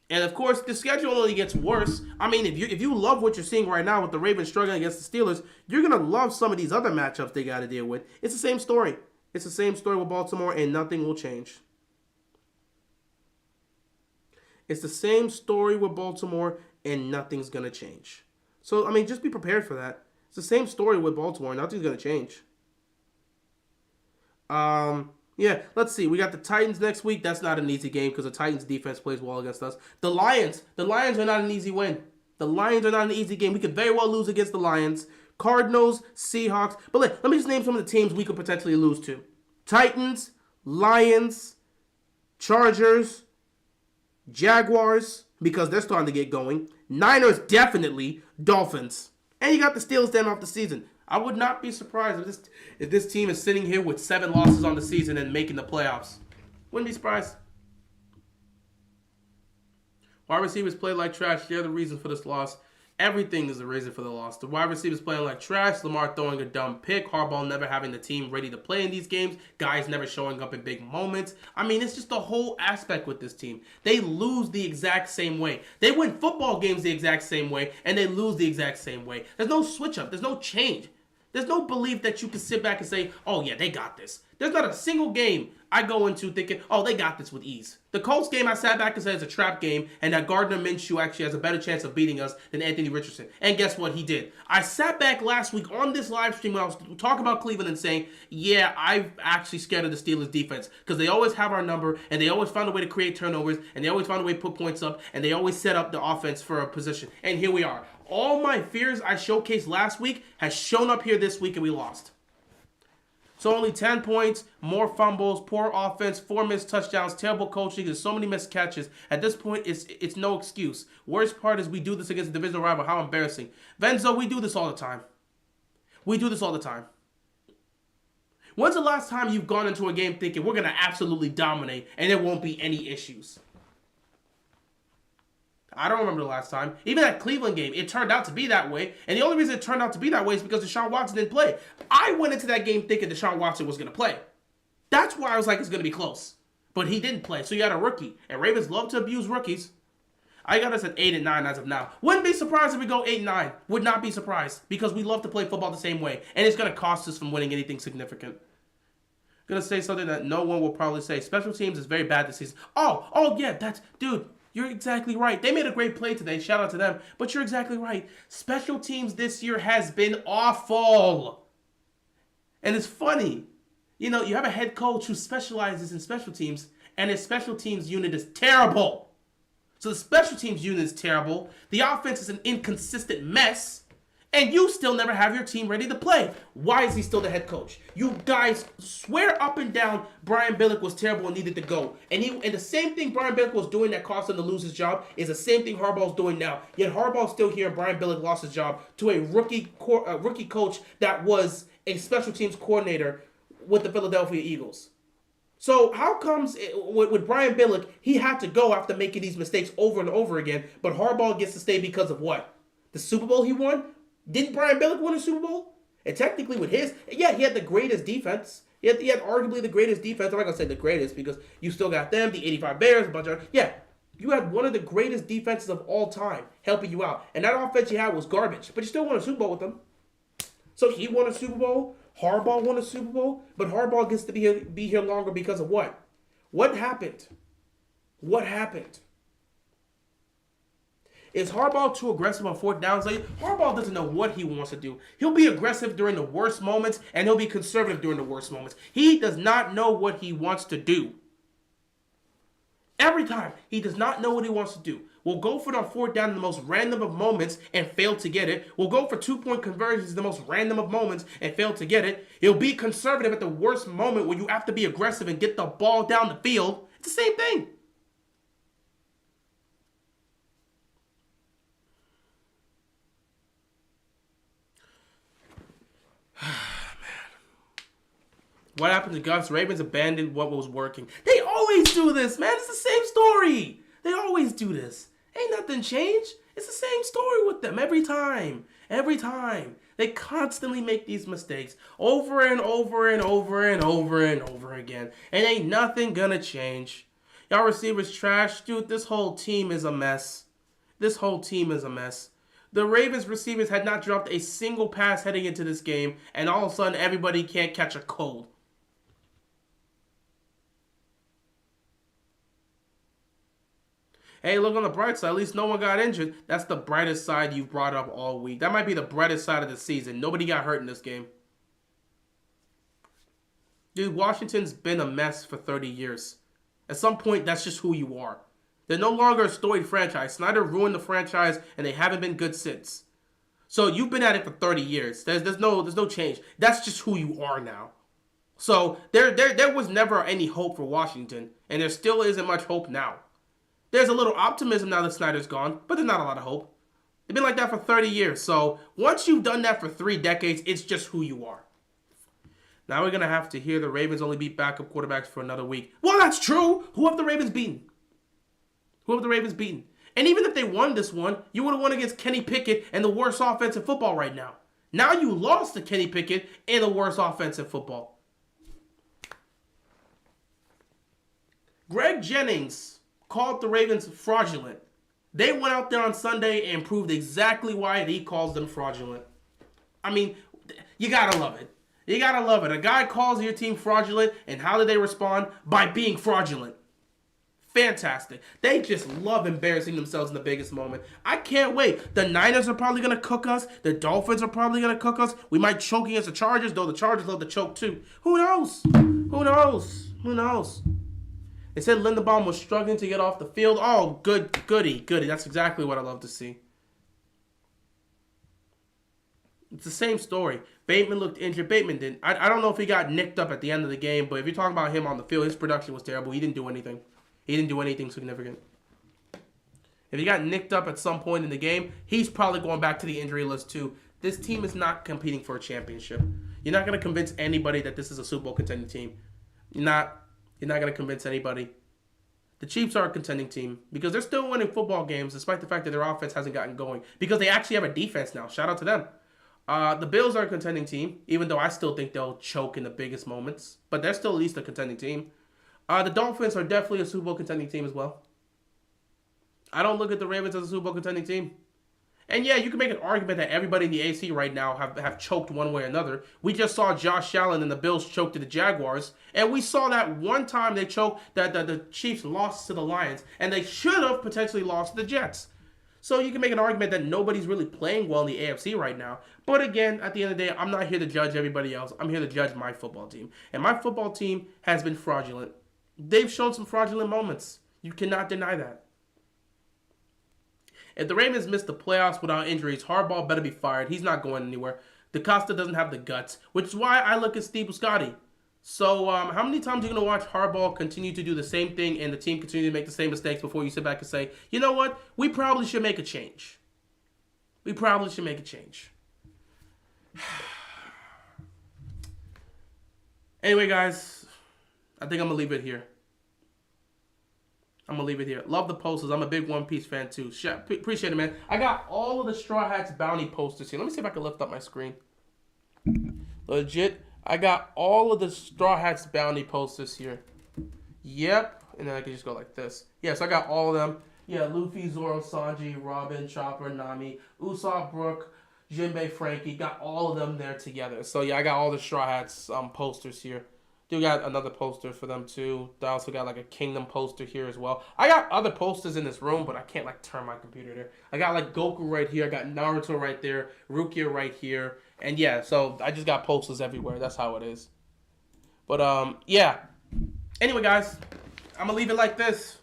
And of course, the schedule only gets worse. I mean, if you love what you're seeing right now with the Ravens struggling against the Steelers, you're going to love some of these other matchups they got to deal with. It's the same story. It's the same story with Baltimore, and nothing will change. It's the same story with Baltimore, and nothing's going to change. So, I mean, just be prepared for that. It's the same story with Baltimore. Nothing's going to change. Yeah, let's see. We got the Titans next week. That's not an easy game because the Titans defense plays well against us. The Lions are not an easy win. The Lions are not an easy game. We could very well lose against the Lions. Cardinals, Seahawks. But let me just name some of the teams we could potentially lose to. Titans, Lions, Chargers, Jaguars, because they're starting to get going. Niners, definitely. Dolphins. And you got the Steelers to end off the season. I would not be surprised if this team is sitting here with 7 losses on the season and making the playoffs. Wouldn't be surprised. Wide receivers play like trash. They're the reason for this loss. Everything is the reason for the loss. The wide receivers playing like trash, Lamar throwing a dumb pick, Harbaugh never having the team ready to play in these games, guys never showing up in big moments. I mean, it's just the whole aspect with this team. They lose the exact same way. They win football games the exact same way, and they lose the exact same way. There's no switch up. There's no change. There's no belief that you can sit back and say, oh yeah, they got this. There's not a single game I go into thinking, oh, they got this with ease. The Colts game, I sat back and said it's a trap game, and that Gardner Minshew actually has a better chance of beating us than Anthony Richardson. And guess what? He did. I sat back last week on this live stream when I was talking about Cleveland and saying, yeah, I'm actually scared of the Steelers defense because they always have our number, and they always find a way to create turnovers, and they always find a way to put points up, and they always set up the offense for a position. And here we are. All my fears I showcased last week has shown up here this week, and we lost. So only 10 points, more fumbles, poor offense, 4 missed touchdowns, terrible coaching, there's so many missed catches. At this point, it's no excuse. Worst part is we do this against a divisional rival. How embarrassing. Venzo, we do this all the time. We do this all the time. When's the last time you've gone into a game thinking we're going to absolutely dominate and there won't be any issues? I don't remember the last time. Even that Cleveland game, it turned out to be that way. And the only reason it turned out to be that way is because Deshaun Watson didn't play. I went into that game thinking Deshaun Watson was going to play. That's why I was like, it's going to be close. But he didn't play, so you had a rookie. And Ravens love to abuse rookies. I got us at 8-9 as of now. Wouldn't be surprised if we go 8-9. Would not be surprised. Because we love to play football the same way. And it's going to cost us from winning anything significant. I'm going to say something that no one will probably say. Special teams is very bad this season. Oh yeah, that's... Dude... You're exactly right. They made a great play today. Shout out to them. But you're exactly right. Special teams this year has been awful. And it's funny. You know, you have a head coach who specializes in special teams, and his special teams unit is terrible. So the special teams unit is terrible. The offense is an inconsistent mess. And you still never have your team ready to play. Why is he still the head coach? You guys swear up and down Brian Billick was terrible and needed to go. And the same thing Brian Billick was doing that caused him to lose his job is the same thing Harbaugh's doing now. Yet Harbaugh's still here and Brian Billick lost his job to a rookie coach that was a special teams coordinator with the Philadelphia Eagles. So how comes with Brian Billick, he had to go after making these mistakes over and over again, but Harbaugh gets to stay because of what? The Super Bowl he won? Didn't Brian Billick win a Super Bowl? And technically with his, yeah, he had the greatest defense. He had arguably the greatest defense. I'm not going to say the greatest because you still got them, the 85 Bears, a bunch of, yeah. You had one of the greatest defenses of all time helping you out. And that offense you had was garbage. But you still won a Super Bowl with them. So he won a Super Bowl. Harbaugh won a Super Bowl. But Harbaugh gets to be here longer because of what? What happened? What happened? Is Harbaugh too aggressive on fourth downs? Harbaugh doesn't know what he wants to do. He'll be aggressive during the worst moments, and he'll be conservative during the worst moments. He does not know what he wants to do. Every time, he does not know what he wants to do. We'll go for it on fourth down in the most random of moments and fail to get it. We'll go for 2-point conversions in the most random of moments and fail to get it. He'll be conservative at the worst moment where you have to be aggressive and get the ball down the field. It's the same thing. What happened to Gus? Ravens abandoned what was working. They always do this, man. It's the same story. They always do this. Ain't nothing changed. It's the same story with them every time. Every time. They constantly make these mistakes over and over and over and over and over again. And ain't nothing gonna change. Y'all receivers trash. Dude, this whole team is a mess. This whole team is a mess. The Ravens receivers had not dropped a single pass heading into this game, and all of a sudden everybody can't catch a cold. Hey, look on the bright side. At least no one got injured. That's the brightest side you've brought up all week. That might be the brightest side of the season. Nobody got hurt in this game. Dude, Washington's been a mess for 30 years. At some point, that's just who you are. They're no longer a storied franchise. Snyder ruined the franchise, and they haven't been good since. So you've been at it for 30 years. There's no change. That's just who you are now. So there was never any hope for Washington, and there still isn't much hope now. There's a little optimism now that Snyder's gone, but there's not a lot of hope. They've been like that for 30 years. So once you've done that for 3 decades, it's just who you are. Now we're going to have to hear the Ravens only beat backup quarterbacks for another week. Well, that's true. Who have the Ravens beaten? Who have the Ravens beaten? And even if they won this one, you would have won against Kenny Pickett and the worst offense in football right now. Now you lost to Kenny Pickett and the worst offense in football. Greg Jennings called the Ravens fraudulent. They went out there on Sunday and proved exactly why he calls them fraudulent. I mean, you gotta love it. You gotta love it. A guy calls your team fraudulent, and how did they respond? By being fraudulent. Fantastic. They just love embarrassing themselves in the biggest moment. I can't wait. The Niners are probably going to cook us. The Dolphins are probably going to cook us. We might choke against the Chargers, though the Chargers love to choke too. Who knows? Who knows? Who knows? They said Linderbaum was struggling to get off the field. Oh, goody. That's exactly what I love to see. It's the same story. Bateman looked injured. Bateman didn't. I don't know if he got nicked up at the end of the game, but if you're talking about him on the field, his production was terrible. He didn't do anything. He didn't do anything significant. If he got nicked up at some point in the game, he's probably going back to the injury list too. This team is not competing for a championship. You're not going to convince anybody that this is a Super Bowl contending team. You're not going to convince anybody. The Chiefs are a contending team because they're still winning football games despite the fact that their offense hasn't gotten going. Because they actually have a defense now. Shout out to them. The Bills are a contending team, even though I still think they'll choke in the biggest moments. But they're still at least a contending team. The Dolphins are definitely a Super Bowl contending team as well. I don't look at the Ravens as a Super Bowl contending team. And yeah, you can make an argument that everybody in the AC right now have choked one way or another. We just saw Josh Allen and the Bills choke to the Jaguars. And we saw that one time they choked, that the Chiefs lost to the Lions. And they should have potentially lost to the Jets. So you can make an argument that nobody's really playing well in the AFC right now. But again, at the end of the day, I'm not here to judge everybody else. I'm here to judge my football team. And my football team has been fraudulent. They've shown some fraudulent moments. You cannot deny that. If the Ravens miss the playoffs without injuries, Harbaugh better be fired. He's not going anywhere. DeCosta doesn't have the guts, which is why I look at Steve Buscaglia. So how many times are you going to watch Harbaugh continue to do the same thing and the team continue to make the same mistakes before you sit back and say, you know what? We probably should make a change. We probably should make a change. Anyway, guys, I think I'm going to leave it here. Love the posters. I'm a big One Piece fan, too. Appreciate it, man. I got all of the Straw Hats Bounty posters here. Let me see if I can lift up my screen. Legit. I got all of the Straw Hats Bounty posters here. Yep. And then I can just go like this. Yeah, so I got all of them. Yeah, Luffy, Zoro, Sanji, Robin, Chopper, Nami, Usopp, Brook, Jinbei, Frankie. Got all of them there together. So, yeah, I got all the Straw Hats posters here. Do got another poster for them too. I also got like a Kingdom poster here as well. I got other posters in this room, but I can't like turn my computer there. I got like Goku right here. I got Naruto right there. Rukia right here. And yeah, so I just got posters everywhere. That's how it is. But yeah. Anyway, guys, I'm gonna leave it like this.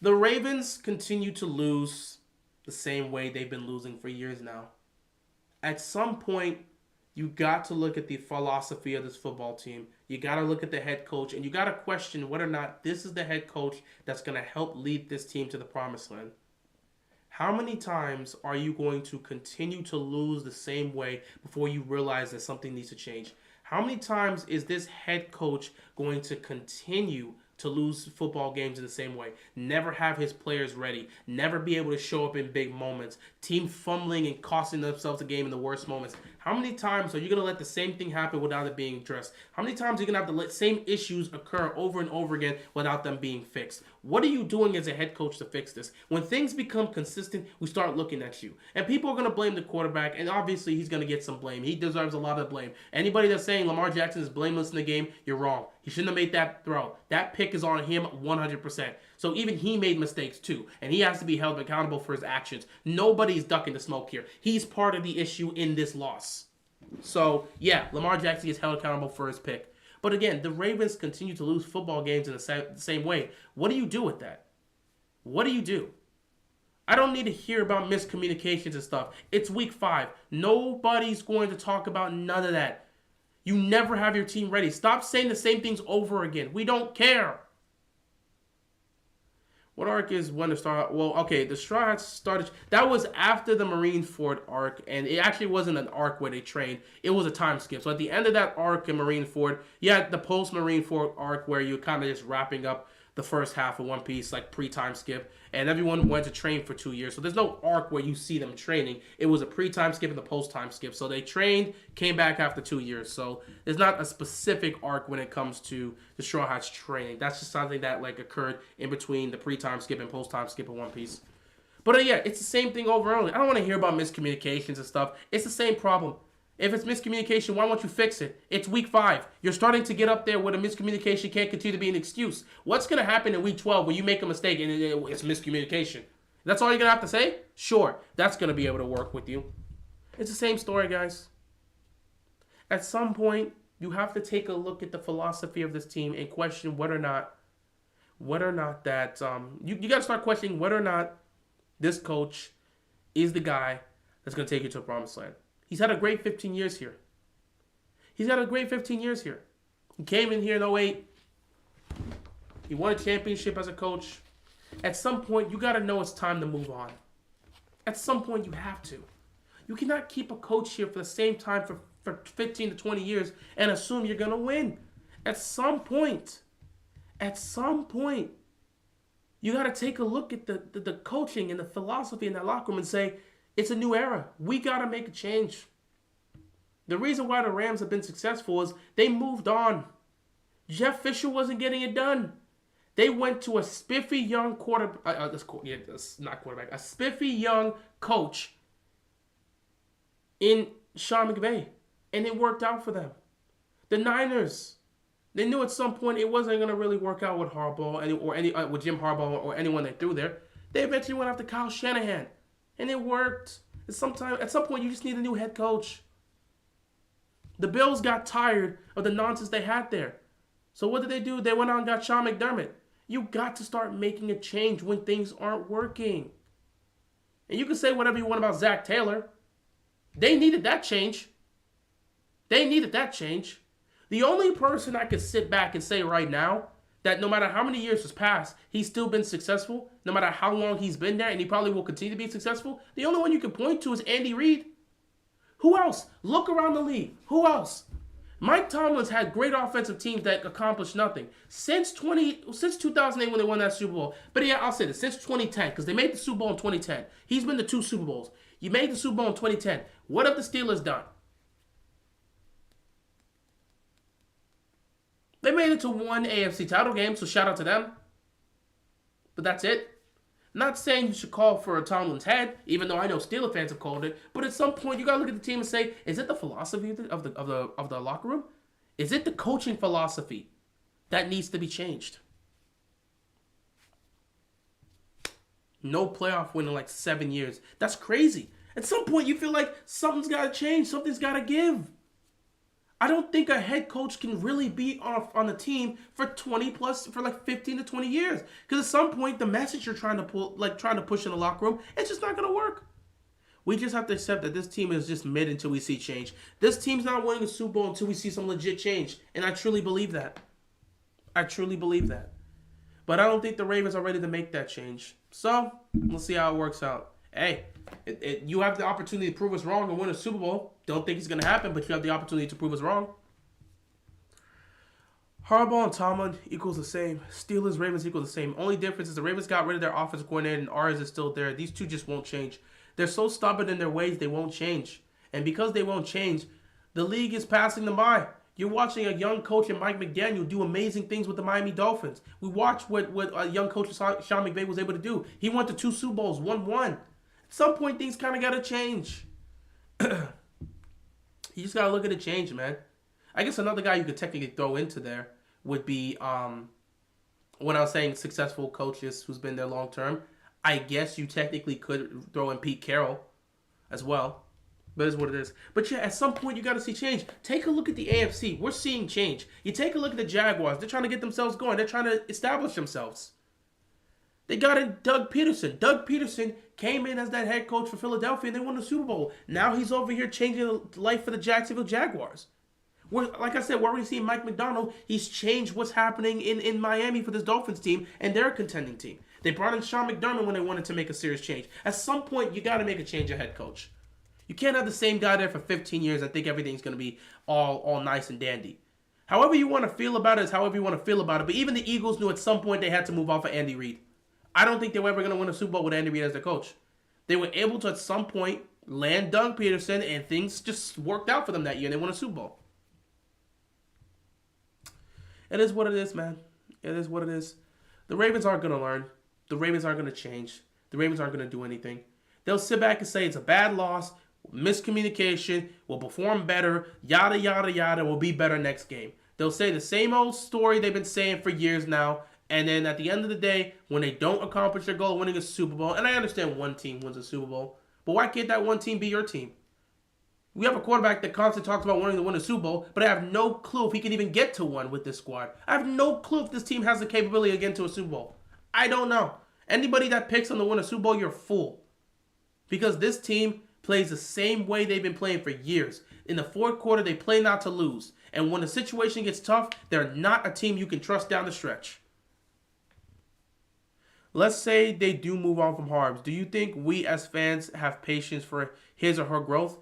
The Ravens continue to lose the same way they've been losing for years now. At some point, you got to look at the philosophy of this football team. You got to look at the head coach, and you got to question whether or not this is the head coach that's going to help lead this team to the promised land. How many times are you going to continue to lose the same way before you realize that something needs to change? How many times is this head coach going to continue to lose football games in the same way? Never have his players ready. Never be able to show up in big moments. Team fumbling and costing themselves the game in the worst moments. How many times are you going to let the same thing happen without it being addressed? How many times are you going to have to let same issues occur over and over again without them being fixed? What are you doing as a head coach to fix this? When things become consistent, we start looking at you. And people are going to blame the quarterback, and obviously he's going to get some blame. He deserves a lot of blame. Anybody that's saying Lamar Jackson is blameless in the game, you're wrong. He shouldn't have made that throw. That pick is on him 100%. So even he made mistakes too, and he has to be held accountable for his actions. Nobody's ducking the smoke here. He's part of the issue in this loss. So, yeah, Lamar Jackson is held accountable for his pick. But again, the Ravens continue to lose football games in the same way. What do you do with that? What do you do? I don't need to hear about miscommunications and stuff. It's week 5. Nobody's going to talk about none of that. You never have your team ready. Stop saying the same things over again. We don't care. What arc is when to start? Well, okay, the Straw Hats started. That was after the Marineford arc, and it actually wasn't an arc where they trained. It was a time skip. So at the end of that arc in Marineford, you had the post-Marineford arc where you're kind of just wrapping up the first half of One Piece, like pre-time skip, and everyone went to train for 2 years. So there's no arc where you see them training. It was a pre-time skip and the post-time skip. So they trained, came back after 2 years. So there's not a specific arc when it comes to the Straw Hats training. That's just something that like occurred in between the pre-time skip and post-time skip of One Piece. But yeah, it's the same thing overall. I don't want to hear about miscommunications and stuff. It's the same problem. If it's miscommunication, why won't you fix it? It's week 5. You're starting to get up there where the miscommunication can't continue to be an excuse. What's going to happen in week 12 when you make a mistake and it's miscommunication? That's all you're going to have to say? Sure, that's going to be able to work with you. It's the same story, guys. At some point, you have to take a look at the philosophy of this team and question whether or not that you got to start questioning whether or not this coach is the guy that's going to take you to a promised land. He's had a great 15 years here. He came in here in 2008. He won a championship as a coach. At some point, you got to know it's time to move on. At some point, you have to. You cannot keep a coach here for the same time for 15 to 20 years and assume you're going to win. At some point, you got to take a look at the coaching and the philosophy in that locker room and say, it's a new era. We got to make a change. The reason why the Rams have been successful is they moved on. Jeff Fisher wasn't getting it done. They went to a spiffy young a spiffy young coach in Sean McVay, and it worked out for them. The Niners, they knew at some point it wasn't going to really work out with Harbaugh with Jim Harbaugh or anyone they threw there. They eventually went after Kyle Shanahan. And it worked. At some point, you just need a new head coach. The Bills got tired of the nonsense they had there. So what did they do? They went out and got Sean McDermott. You got to start making a change when things aren't working. And you can say whatever you want about Zach Taylor. They needed that change. The only person I could sit back and say right now that no matter how many years has passed, he's still been successful, no matter how long he's been there, and he probably will continue to be successful, the only one you can point to is Andy Reid. Who else? Look around the league. Who else? Mike Tomlin's had great offensive teams that accomplished nothing. Since 2008 when they won that Super Bowl, but yeah, I'll say this, since 2010, because they made the Super Bowl in 2010. He's been to 2 Super Bowls. You made the Super Bowl in 2010. What have the Steelers done? They made it to 1 AFC title game, so shout out to them. But that's it. Not saying you should call for a Tomlin's head, even though I know Steelers fans have called it. But at some point, you gotta look at the team and say, is it the philosophy of the locker room? Is it the coaching philosophy that needs to be changed? No playoff win in like 7 years. That's crazy. At some point, you feel like something's gotta change. Something's gotta give. I don't think a head coach can really be on the team for 15 to 20 years. Because at some point, the message you're trying to push in the locker room, it's just not going to work. We just have to accept that this team is just mid until we see change. This team's not winning a Super Bowl until we see some legit change. And I truly believe that. But I don't think the Ravens are ready to make that change. So, we'll see how it works out. Hey, you have the opportunity to prove us wrong and win a Super Bowl. Don't think it's going to happen, but you have the opportunity to prove us wrong. Harbaugh and Tomlin equals the same. Steelers, Ravens equal the same. Only difference is the Ravens got rid of their offensive coordinator and ours is still there. These two just won't change. They're so stubborn in their ways, they won't change. And because they won't change, the league is passing them by. You're watching a young coach in Mike McDaniel do amazing things with the Miami Dolphins. We watched what a young coach Sean McVay was able to do. He went to 2 Super Bowls, won 1. At some point, things kind of got to change. You just got to look at the change, man. I guess another guy you could technically throw into there would be, when I was saying successful coaches who's been there long term, I guess you technically could throw in Pete Carroll as well. But it's what it is. But yeah, at some point you got to see change. Take a look at the AFC. We're seeing change. You take a look at the Jaguars. They're trying to get themselves going. They're trying to establish themselves. They got in Doug Peterson. Doug Peterson came in as that head coach for Philadelphia and they won the Super Bowl. Now he's over here changing life for the Jacksonville Jaguars. Like I said, we're already seeing Mike McDonald. He's changed what's happening in Miami for this Dolphins team, and they're a contending team. They brought in Sean McDermott when they wanted to make a serious change. At some point, you got to make a change of head coach. You can't have the same guy there for 15 years and think everything's going to be all nice and dandy. However you want to feel about it is however you want to feel about it. But even the Eagles knew at some point they had to move off of Andy Reid. I don't think they were ever going to win a Super Bowl with Andy Reid as their coach. They were able to at some point land Doug Peterson, and things just worked out for them that year, and they won a Super Bowl. It is what it is, man. It is what it is. The Ravens aren't going to learn. The Ravens aren't going to change. The Ravens aren't going to do anything. They'll sit back and say it's a bad loss, miscommunication, we'll perform better, yada, yada, yada, we'll be better next game. They'll say the same old story they've been saying for years now, and then at the end of the day, when they don't accomplish their goal of winning a Super Bowl, and I understand one team wins a Super Bowl, but why can't that one team be your team? We have a quarterback that constantly talks about wanting to win a Super Bowl, but I have no clue if he can even get to one with this squad. I have no clue if this team has the capability to get to a Super Bowl. I don't know. Anybody that picks them to win a Super Bowl, you're a fool. Because this team plays the same way they've been playing for years. In the fourth quarter, they play not to lose. And when the situation gets tough, they're not a team you can trust down the stretch. Let's say they do move on from Harbs. Do you think we as fans have patience for his or her growth?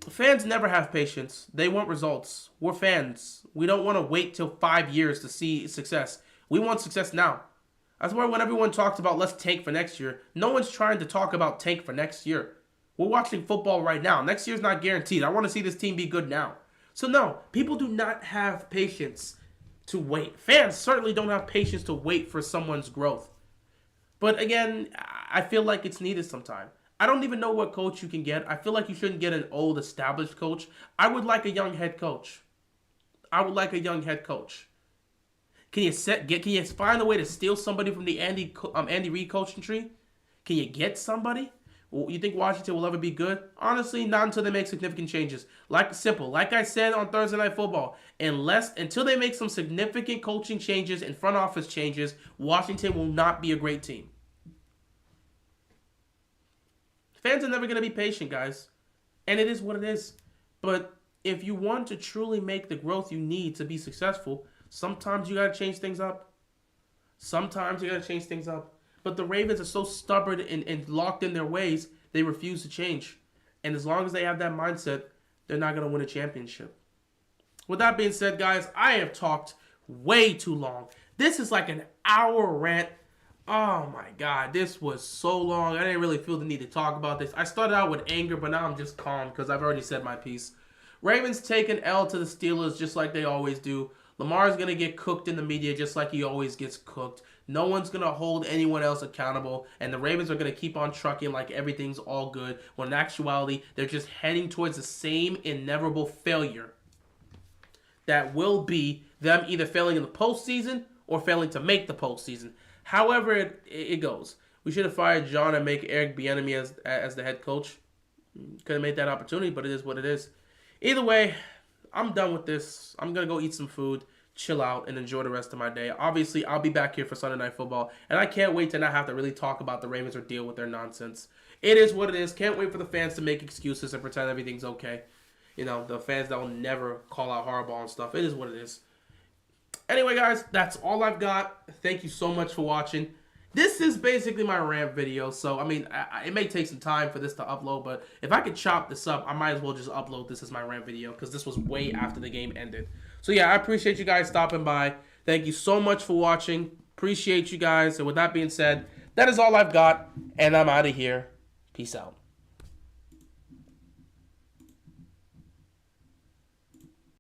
Fans never have patience. They want results. We're fans. We don't want to wait till 5 years to see success. We want success now. That's why when everyone talks about let's tank for next year, no one's trying to talk about tank for next year. We're watching football right now. Next year's not guaranteed. I want to see this team be good now. So no, people do not have patience to wait. Fans certainly don't have patience to wait for someone's growth. But again, I feel like it's needed sometime. I don't even know what coach you can get. I feel like you shouldn't get an old established coach. I would like a young head coach. Can you find a way to steal somebody from the Andy Reid coaching tree? Can you get somebody? Well, you think Washington will ever be good? Honestly, not until they make significant changes. Like I said on Thursday Night Football, until they make some significant coaching changes and front office changes, Washington will not be a great team. Fans are never going to be patient, guys. And it is what it is. But if you want to truly make the growth you need to be successful, sometimes you got to change things up. But the Ravens are so stubborn and locked in their ways, they refuse to change. And as long as they have that mindset, they're not going to win a championship. With that being said, guys, I have talked way too long. This is like an hour rant. Oh my God, this was so long. I didn't really feel the need to talk about this. I started out with anger, but now I'm just calm because I've already said my piece. Ravens take an L to the Steelers just like they always do. Lamar's going to get cooked in the media just like he always gets cooked. No one's going to hold anyone else accountable. And the Ravens are going to keep on trucking like everything's all good. When in actuality, they're just heading towards the same inevitable failure. That will be them either failing in the postseason or failing to make the postseason. However it goes. We should have fired John and make Eric Bieniemy as the head coach. Could have made that opportunity, but it is what it is. Either way, I'm done with this. I'm going to go eat some food, chill out, and enjoy the rest of my day. Obviously, I'll be back here for Sunday Night Football, and I can't wait to not have to really talk about the Ravens or deal with their nonsense. It is what it is. Can't wait for the fans to make excuses and pretend everything's okay. You know, the fans that will never call out Harbaugh and stuff. It is what it is. Anyway, guys, that's all I've got. Thank you so much for watching. This is basically my rant video, so, I mean, it may take some time for this to upload, but if I could chop this up, I might as well just upload this as my rant video, because this was way after the game ended. So, yeah, I appreciate you guys stopping by. Thank you so much for watching. Appreciate you guys, and with that being said, that is all I've got, and I'm out of here. Peace out.